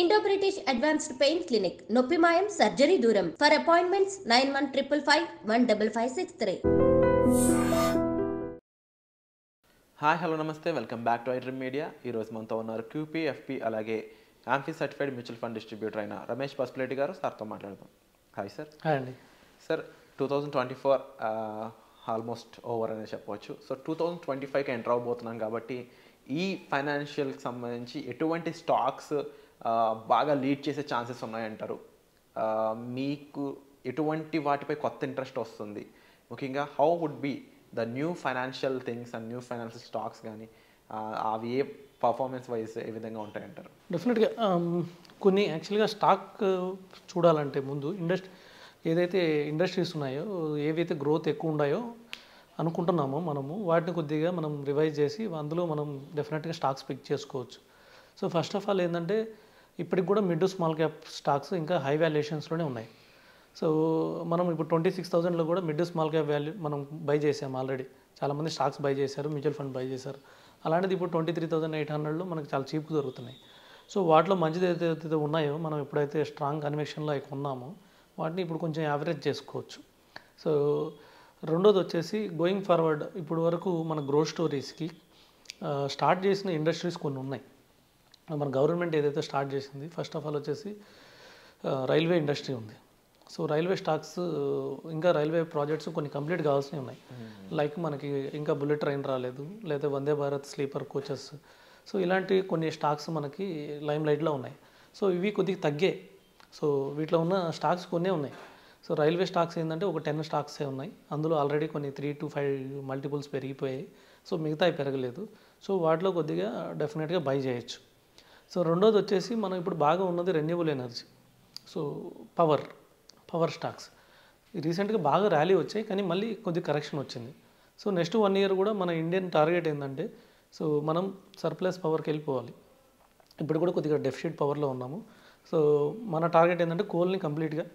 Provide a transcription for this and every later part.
Indo British advanced pain clinic నొప్పి మాయం surgery దూరం ఫర్ అపాయింట్మెంట్స్ 9155515563. హాయ్ హలో నమస్తే welcome back to iDream media. ఈరోజు మనతో ఉన్నారు క్యూపీఎఫ్పి అలాగే amphi certified mutual fund distributor అయిన రమేష్ పసుపులేటి గారు. సార్తో మాట్లాడదాం. Hi sir. హాయ్ అండి. సార్ 2024 ఆల్మోస్ట్ ఓవర్ అనే చెప్పవచ్చు. సో 2025కి ఎంటర్ అవబోతున్నాం కాబట్టి ఈ ఫైనాన్షియల్కి సంబంధించి ఎటువంటి స్టాక్స్ బాగా లీడ్ చేసే ఛాన్సెస్ ఉన్నాయంటారు? మీకు ఎటువంటి వాటిపై కొత్త ఇంట్రెస్ట్ వస్తుంది? ముఖ్యంగా how would be the new financial things and new financial stocks కానీ అవి ఏ పర్ఫార్మెన్స్ వైజ్ ఏ విధంగా ఉంటాయంటారు? డెఫినెట్గా కొన్ని యాక్చువల్గా స్టాక్ చూడాలంటే ముందు ఏదైతే ఇండస్ట్రీస్ ఉన్నాయో, ఏవైతే గ్రోత్ ఎక్కువ ఉన్నాయో అనుకుంటున్నామో మనము వాటిని కొద్దిగా మనం రివైజ్ చేసి అందులో మనం డెఫినెట్గా స్టాక్స్ పిక్ చేసుకోవచ్చు. సో ఫస్ట్ ఆఫ్ ఆల్ ఏంటంటే ఇప్పటికి కూడా మిడ్ స్మాల్ క్యాప్ స్టాక్స్ ఇంకా హై వాల్యుయేషన్స్లోనే ఉన్నాయి. సో మనం ఇప్పుడు 26,000లో కూడా మిడ్ స్మాల్ క్యాప్ వాల్యూ మనం బై చేసాము ఆల్రెడీ. చాలామంది స్టాక్స్ బై చేశారు, మ్యూచువల్ ఫండ్ బై చేశారు. అలాంటిది ఇప్పుడు 23,800లో మనకు చాలా చీప్గా దొరుకుతున్నాయి. సో వాటిలో మంచిది ఏదైతే ఉన్నాయో మనం ఎప్పుడైతే స్ట్రాంగ్ కన్విక్షన్లో అవి కొన్నామో వాటిని ఇప్పుడు కొంచెం యావరేజ్ చేసుకోవచ్చు. సో రెండోది వచ్చేసి గోయింగ్ ఫార్వర్డ్ ఇప్పుడు వరకు మన గ్రోత్ స్టోరీస్కి స్టార్ట్ చేసిన ఇండస్ట్రీస్ కొన్ని ఉన్నాయి. మన గవర్నమెంట్ ఏదైతే స్టార్ట్ చేసింది, ఫస్ట్ ఆఫ్ ఆల్ వచ్చేసి రైల్వే ఇండస్ట్రీ ఉంది. సో రైల్వే స్టాక్స్ ఇంకా రైల్వే ప్రాజెక్ట్స్ కొన్ని కంప్లీట్ కావాల్సినవి ఉన్నాయి. లైక్ మనకి ఇంకా బుల్లెట్ ట్రైన్ రాలేదు, లేదా Vande Bharat sleeper coaches. So ఇలాంటి కొన్ని స్టాక్స్ మనకి లైమ్ లైట్లో ఉన్నాయి. సో ఇవి కొద్దిగా తగ్గే. సో వీటిలో ఉన్న స్టాక్స్ కొన్నే ఉన్నాయి. సో రైల్వే స్టాక్స్ ఏంటంటే ఒక 10 స్టాక్సే ఉన్నాయి. అందులో ఆల్రెడీ కొన్ని 3 to 5 మల్టిపుల్స్ పెరిగిపోయాయి. సో మిగతావి పెరగలేదు. సో వాటిలో కొద్దిగా డెఫినెట్గా బై చేయొచ్చు. సో రెండోది వచ్చేసి మనం ఇప్పుడు బాగా ఉన్నది renewable energy. So power stocks రీసెంట్గా బాగా ర్యాలీ వచ్చాయి, కానీ మళ్ళీ కొద్దిగా కరెక్షన్ వచ్చింది. సో నెక్స్ట్ 1 year కూడా మన ఇండియన్ టార్గెట్ ఏంటంటే సో మనం సర్ప్లస్ పవర్కి వెళ్ళిపోవాలి. ఇప్పుడు కూడా కొద్దిగా డెఫిషిట్ పవర్లో ఉన్నాము. సో మన టార్గెట్ ఏంటంటే కోల్ని కంప్లీట్గా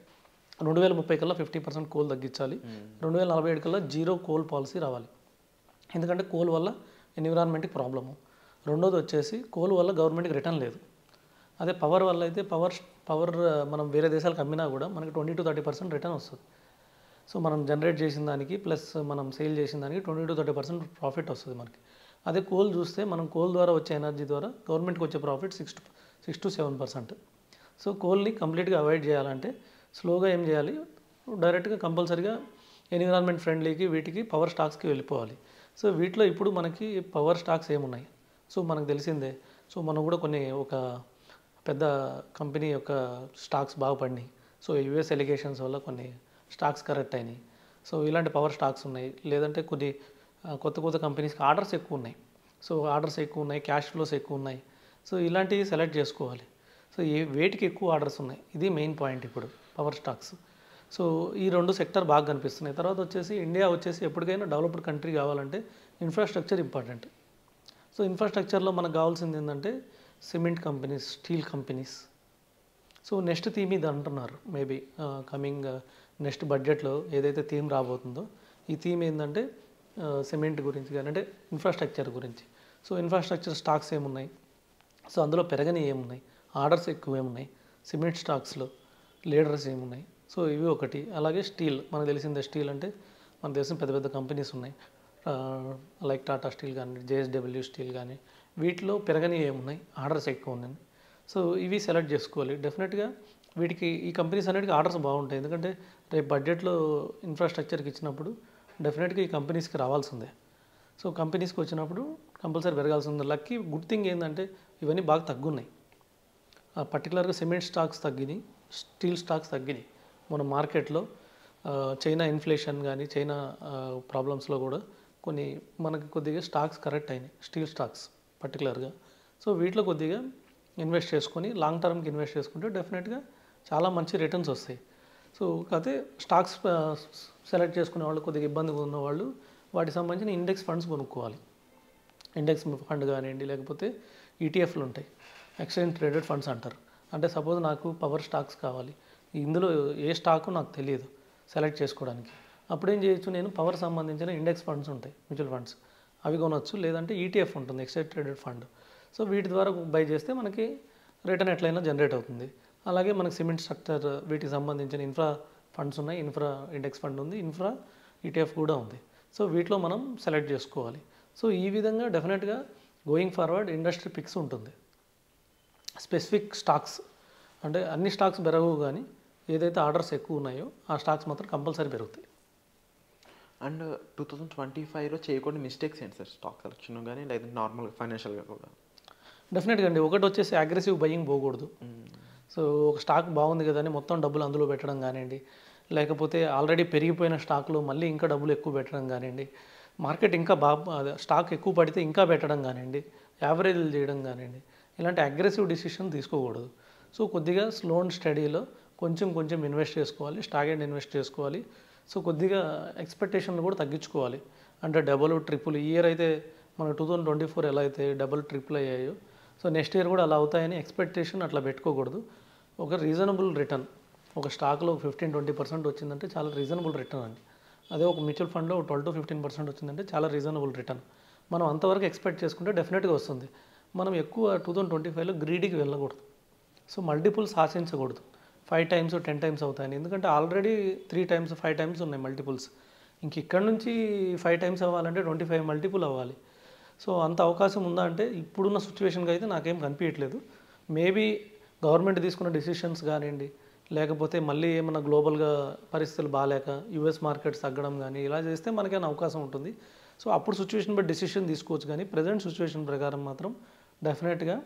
2030 కల్లా 50% కోల్ తగ్గించాలి. 2047 కల్లా జీరో కోల్ పాలసీ రావాలి. ఎందుకంటే కోల్ వల్ల ఎన్విరాన్మెంట్కి ప్రాబ్లము. రెండోది వచ్చేసి కోల్ వల్ల గవర్నమెంట్కి రిటర్న్ లేదు. అదే పవర్ వల్ల అయితే పవర్ మనం వేరే దేశాలకు అమ్మినా కూడా మనకి 20 to 30% రిటర్న్ వస్తుంది. సో మనం జనరేట్ చేసిన దానికి ప్లస్ మనం సేల్ చేసిన దానికి 20 to 30% ప్రాఫిట్ వస్తుంది మనకి. అదే కోల్ చూస్తే మనం కోల్ ద్వారా వచ్చే ఎనర్జీ ద్వారా గవర్నమెంట్కి వచ్చే ప్రాఫిట్ 6 to 7%. సో కోల్ని కంప్లీట్గా అవాయిడ్ చేయాలంటే స్లోగా ఏం చేయాలి, డైరెక్ట్గా కంపల్సరీగా ఎన్విరాన్మెంట్ ఫ్రెండ్లీకి వీటికి పవర్ స్టాక్స్కి వెళ్ళిపోవాలి. సో వీటిలో ఇప్పుడు మనకి పవర్ స్టాక్స్ ఏమున్నాయి? సో మనకు తెలిసిందే. సో మనం కూడా ఒక పెద్ద కంపెనీ యొక్క స్టాక్స్ బాగుపడినాయి. సో యూఎస్ ఎలిగేషన్స్ వల్ల కొన్ని స్టాక్స్ కరెక్ట్ అయినాయి. సో ఇలాంటి పవర్ స్టాక్స్ ఉన్నాయి. లేదంటే కొన్ని కొత్త కంపెనీస్కి ఆర్డర్స్ ఎక్కువ ఉన్నాయి. సో ఆర్డర్స్ ఎక్కువ ఉన్నాయి, క్యాష్ ఫ్లోస్ ఎక్కువ ఉన్నాయి. సో ఇలాంటివి సెలెక్ట్ చేసుకోవాలి. సో వేటికి ఎక్కువ ఆర్డర్స్ ఉన్నాయి, ఇది మెయిన్ పాయింట్ ఇప్పుడు పవర్ స్టాక్స్. సో ఈ రెండు సెక్టర్ బాగా కనిపిస్తున్నాయి. తర్వాత వచ్చేసి ఇండియా వచ్చేసి ఎప్పటికైనా డెవలప్డ్ కంట్రీ కావాలంటే ఇన్ఫ్రాస్ట్రక్చర్ ఇంపార్టెంట్. సో ఇన్ఫ్రాస్ట్రక్చర్లో మనకు కావాల్సింది ఏంటంటే cement companies, steel companies. So next theme ఇది అంటున్నారు. మేబీ కమింగ్ నెక్స్ట్ బడ్జెట్లో ఏదైతే థీమ్ రాబోతుందో ఈ థీమ్ ఏంటంటే సిమెంట్ గురించి కానీ అంటే ఇన్ఫ్రాస్ట్రక్చర్ గురించి. సో ఇన్ఫ్రాస్ట్రక్చర్ స్టాక్స్ ఏమున్నాయి, సో అందులో పెరగని ఏమున్నాయి, ఆర్డర్స్ ఎక్కువ ఏమున్నాయి, సిమెంట్ స్టాక్స్లో లీడర్స్ ఏమున్నాయి. సో ఇవి ఒకటి. అలాగే స్టీల్, మనకు తెలిసిందే. స్టీల్ అంటే మన దేశం పెద్ద కంపెనీస్ ఉన్నాయి. లైక్ టాటా స్టీల్ కానీ, జేఎస్డబ్ల్యూ స్టీల్ కానీ, వీటిలో పెరగని ఏమున్నాయి, ఆర్డర్స్ ఎక్కువ ఉన్నాయి. సో ఇవి సెలెక్ట్ చేసుకోవాలి. డెఫినెట్గా వీటికి ఈ కంపెనీస్ అన్నిటికీ ఆర్డర్స్ బాగుంటాయి. ఎందుకంటే రేపు బడ్జెట్లో ఇన్ఫ్రాస్ట్రక్చర్కి ఇచ్చినప్పుడు డెఫినెట్గా ఈ కంపెనీస్కి రావాల్సిందే. సో కంపెనీస్కి వచ్చినప్పుడు కంపల్సరీ పెరగాల్సిందే. లక్కీ గుడ్ థింగ్ ఏంటంటే ఇవన్నీ బాగా తగ్గున్నాయి. పర్టికులర్గా సిమెంట్ స్టాక్స్ తగ్గినాయి, స్టీల్ స్టాక్స్ తగ్గినాయి. మన మార్కెట్లో చైనా ఇన్ఫ్లేషన్ కానీ చైనా ప్రాబ్లమ్స్లో కూడా కొన్ని మనకి కొద్దిగా స్టాక్స్ కరెక్ట్ అయినాయి, స్టీల్ స్టాక్స్ పర్టికులర్గా. సో వీటిలో కొద్దిగా ఇన్వెస్ట్ చేసుకొని లాంగ్ టర్మ్కి ఇన్వెస్ట్ చేసుకుంటే డెఫినెట్గా చాలా మంచి రిటర్న్స్ వస్తాయి. సో కాకపోతే స్టాక్స్ సెలెక్ట్ చేసుకునే వాళ్ళు కొద్దిగా ఇబ్బందిగా ఉన్నవాళ్ళు వాటికి సంబంధించిన ఇండెక్స్ ఫండ్స్ కొనుక్కోవాలి. ఇండెక్స్ ఫండ్ కానివ్వండి, లేకపోతే ఈటీఎఫ్లు ఉంటాయి, ఎక్స్చేంజ్ ట్రేడెడ్ ఫండ్స్ అంటారు. అంటే సపోజ్ నాకు పవర్ స్టాక్స్ కావాలి, ఇందులో ఏ స్టాకు నాకు తెలియదు సెలెక్ట్ చేసుకోవడానికి. అప్పుడేం చేయొచ్చు, నేను పవర్ సంబంధించిన ఇండెక్స్ ఫండ్స్ ఉంటాయి, మ్యూచువల్ ఫండ్స్, అవి కొనవచ్చు. లేదంటే ఈటీఎఫ్ ఉంటుంది, ఎక్స్చేంజ్ ట్రేడెడ్ ఫండ్. సో వీటి ద్వారా బై చేస్తే మనకి రిటర్న్ ఎట్లయినా జనరేట్ అవుతుంది. అలాగే మనకి సిమెంట్ స్ట్రక్చర్ వీటికి సంబంధించిన ఇన్ఫ్రా ఫండ్స్ ఉన్నాయి, ఇన్ఫ్రా ఇండెక్స్ ఫండ్ ఉంది, ఇన్ఫ్రా ఈటీఎఫ్ కూడా ఉంది. సో వీటిలో మనం సెలెక్ట్ చేసుకోవాలి. సో ఈ విధంగా డెఫినెట్గా గోయింగ్ ఫార్వర్డ్ ఇండస్ట్రీ పిక్స్ ఉంటుంది. స్పెసిఫిక్ స్టాక్స్ అంటే అన్ని స్టాక్స్ పెరగవు, కానీ ఏదైతే ఆర్డర్స్ ఎక్కువ ఉన్నాయో ఆ స్టాక్స్ మాత్రం కంపల్సరీ పెరుగుతాయి. అండ్ 2025లో చేయకుండా మిస్టేక్స్ ఏంటి సార్ స్టాక్ సెలెక్షన్ కానీ లేదా నార్మల్గా ఫైనాన్షియల్గా కూడా? డెఫినెట్గా అండి, ఒకటి వచ్చేసి అగ్రెసివ్ బయింగ్ పోకూడదు. సో ఒక స్టాక్ బాగుంది కదా అని మొత్తం డబ్బులు అందులో పెట్టడం కానివ్వండి, లేకపోతే ఆల్రెడీ పెరిగిపోయిన స్టాక్లో మళ్ళీ ఇంకా డబ్బులు ఎక్కువ పెట్టడం కానివ్వండి, మార్కెట్ ఇంకా స్టాక్ ఎక్కువ పడితే ఇంకా పెట్టడం కానివ్వండి, యావరేజ్లు చేయడం కానివ్వండి, ఇలాంటి అగ్రెసివ్ డిసిషన్ తీసుకోకూడదు. సో కొద్దిగా స్లో అండ్ స్టడీలో కొంచెం కొంచెం ఇన్వెస్ట్ చేసుకోవాలి, స్టాక్ అండ్ ఇన్వెస్ట్ చేసుకోవాలి. సో కొద్దిగా ఎక్స్పెక్టేషన్లు కూడా తగ్గించుకోవాలి. అంటే డబుల్ ట్రిపుల్ ఇయర్ అయితే మన 2024 ఎలా అయితే డబుల్ ట్రిపుల్ అయ్యాయో, సో నెక్స్ట్ ఇయర్ కూడా అలా అవుతాయని ఎక్స్పెక్టేషన్ అట్లా పెట్టుకోకూడదు. ఒక రీజనబుల్ రిటర్న్, ఒక స్టాక్లో 15-20% వచ్చిందంటే చాలా రీజనబుల్ రిటర్న్ అండి. అదే ఒక మ్యూచువల్ ఫండ్లో 12-15% వచ్చిందంటే చాలా రీజనబుల్ రిటర్న్. మనం అంతవరకు ఎక్స్పెక్ట్ చేసుకుంటే డెఫినెట్గా వస్తుంది. మనం ఎక్కువ 2025లో గ్రీడీకి వెళ్ళకూడదు. సో మల్టిపుల్స్ ఆశించకూడదు 5 times 10 times అవుతాయని. ఎందుకంటే ఆల్రెడీ 3 times 5 times ఉన్నాయి మల్టిపుల్స్. ఇంక ఇక్కడ నుంచి 5 times అవ్వాలంటే 25 మల్టిపుల్ అవ్వాలి. సో అంత అవకాశం ఉందా అంటే ఇప్పుడున్న సిచ్యువేషన్కి అయితే నాకేం కనిపించట్లేదు. మేబీ గవర్నమెంట్ తీసుకున్న డిసిషన్స్ కానివ్వండి, లేకపోతే మళ్ళీ ఏమన్నా గ్లోబల్గా పరిస్థితులు బాగాలేక యూఎస్ మార్కెట్స్ తగ్గడం కానీ ఇలా చేస్తే మనకైనా అవకాశం ఉంటుంది. సో అప్పుడు సిచ్యువేషన్ బట్టి డిసిషన్ తీసుకోవచ్చు. కానీ ప్రజెంట్ సిచ్యువేషన్ ప్రకారం మాత్రం డెఫినెట్గా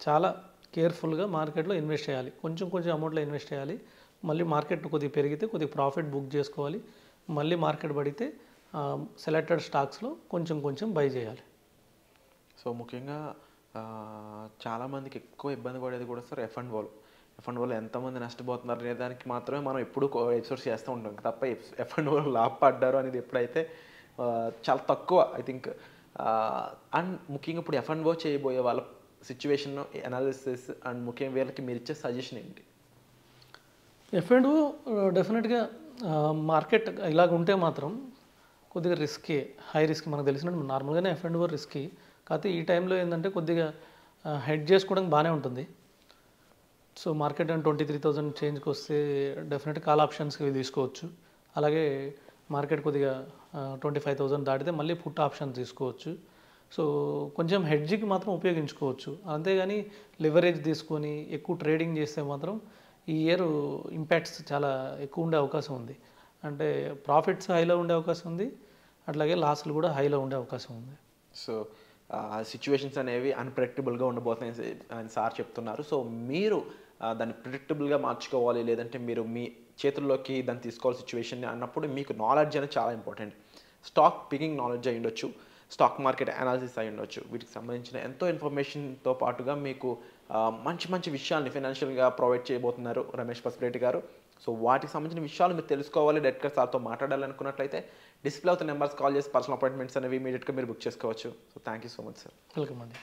చాలా కేర్ఫుల్గా మార్కెట్లో ఇన్వెస్ట్ చేయాలి. కొంచెం కొంచెం అమౌంట్లో ఇన్వెస్ట్ చేయాలి. మళ్ళీ మార్కెట్ కొద్దిగా పెరిగితే కొద్దిగా ప్రాఫిట్ బుక్ చేసుకోవాలి. మళ్ళీ మార్కెట్ పడితే సెలెక్టెడ్ స్టాక్స్లో కొంచెం కొంచెం బై చేయాలి. సో ముఖ్యంగా చాలామందికి ఎక్కువ ఇబ్బంది పడేది కూడా సార్ ఎఫ్&ఓలో ఎంతమంది నష్టపోతున్నారు అనే దానికి మాత్రమే మనం ఎప్పుడు ఎపిసోడ్స్ చేస్తూ ఉంటాం తప్ప ఎఫ్&ఓలో లాభపడ్డారు అనేది ఎప్పుడైతే చాలా తక్కువ ఐ థింక్. అండ్ ముఖ్యంగా ఇప్పుడు ఎఫ్&ఓ చేయబోయే వాళ్ళ సిచ్యువేషన్ అనాలిసిస్ అండ్ ముఖ్యంగా వీళ్ళకి మీరు ఇచ్చే సజెషన్ ఏంటి? ఎఫ్&ఓ డెఫినెట్గా మార్కెట్ ఇలాగ ఉంటే మాత్రం కొద్దిగా రిస్కీ, హై రిస్క్. మనకు తెలిసినట్టు నార్మల్గానే ఎఫ్&ఓ రిస్కీ. కాకపోతే ఈ టైంలో ఏంటంటే కొద్దిగా హెడ్ చేసుకోవడానికి బాగానే ఉంటుంది. సో మార్కెట్ 23,000 చేంజ్కి వస్తే డెఫినెట్ కాల్ ఆప్షన్స్కి తీసుకోవచ్చు. అలాగే మార్కెట్ కొద్దిగా 25,000 దాటితే మళ్ళీ పుట్ ఆప్షన్ తీసుకోవచ్చు. సో కొంచెం హెడ్జికి మాత్రం ఉపయోగించుకోవచ్చు. అంతేగాని లివరేజ్ తీసుకొని ఎక్కువ ట్రేడింగ్ చేస్తే మాత్రం ఈ ఇయర్ ఇంపాక్ట్స్ చాలా ఎక్కువ ఉండే అవకాశం ఉంది. అంటే ప్రాఫిట్స్ హైలో ఉండే అవకాశం ఉంది, అట్లాగే లాస్లు కూడా హైలో ఉండే అవకాశం ఉంది. సో సిచ్యువేషన్స్ అనేవి అన్ప్రెడిక్టబుల్గా ఉండబోతున్నాయి అని సార్ చెప్తున్నారు. సో మీరు దాన్ని ప్రిడిక్టబుల్గా మార్చుకోవాలి, లేదంటే మీరు మీ చేతుల్లోకి దాన్ని తీసుకోవాలి సిచ్యువేషన్ అన్నప్పుడు మీకు నాలెడ్జ్ అనేది చాలా ఇంపార్టెంట్. స్టాక్ పికింగ్ నాలెడ్జ్ అయి ఉండొచ్చు, స్టాక్ మార్కెట్ అనాలిసిస్ అయి ఉండొచ్చు. వీటికి సంబంధించిన ఎంతో ఇన్ఫర్మేషన్తో పాటుగా మీకు మంచి మంచి విషయాల్ని ఫైనాన్షియల్గా ప్రొవైడ్ చేయబోతున్నారు రమేష్ పసుపులేటి గారు. సో వాటికి సంబంధించిన విషయాలు మీరు తెలుసుకోవాలి, డైరెక్ట్గా సార్తో మాట్లాడాలనుకున్నట్లయితే డిస్ప్లే అవుతున్న నెంబర్స్ కాల్ చేసి పర్సనల్ అపాయింట్మెంట్స్ అనేవి ఇమీడియట్గా మీరు బుక్ చేసుకోవచ్చు. So thank you so much sir. Welcome అండి.